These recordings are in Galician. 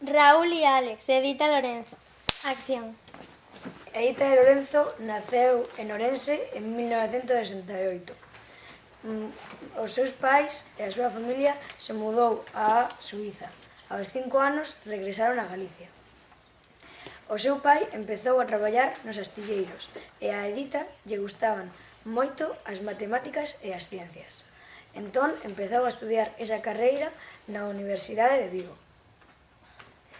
Raúl y Alex, Edita Lorenzo. Acción. Edita de Lorenzo naceu en Ourense en 1968. Os seus pais e a súa familia se mudou a Suíza. Aos 5 anos regresaron a Galicia. O seu pai empezou a traballar nos astilleiros e a Edita lle gustaban moito as matemáticas e as ciencias. Entón empezou a estudiar esa carreira na Universidade de Vigo.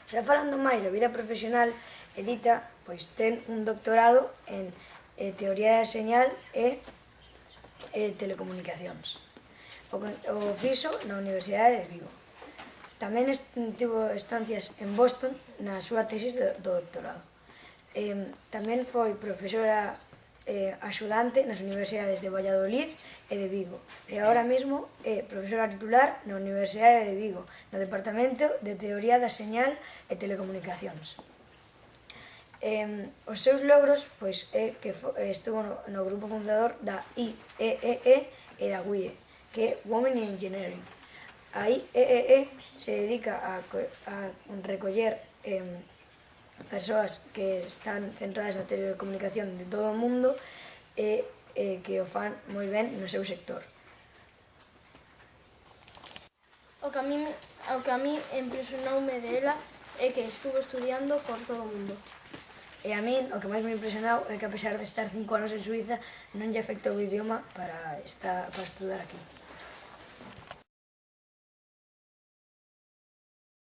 Xa falando máis da vida profesional, Edita ten un doctorado en Teoría da Señal e Telecomunicacións. O fixo na Universidade de Vigo. Tamén tivo estancias en Boston na súa tesis do doctorado. Tamén foi profesora axudante nas universidades de Valladolid e de Vigo. E agora mesmo é profesora titular na Universidade de Vigo, no Departamento de Teoría da Señal e Telecomunicacións. Os seus logros é que estuvo no grupo fundador da IEEE e da WIE, que é Women in Engineering. A IEEE se dedica a recoller persoas que están centradas na telecomunicación de todo o mundo e que o fan moi ben no seu sector. O que a mí impresionoume dela é que estuvo estudiando por todo o mundo. E a min o que máis me impresionou é que a pesar de estar 5 anos en Suíza non lle afectou o idioma para estudar aquí.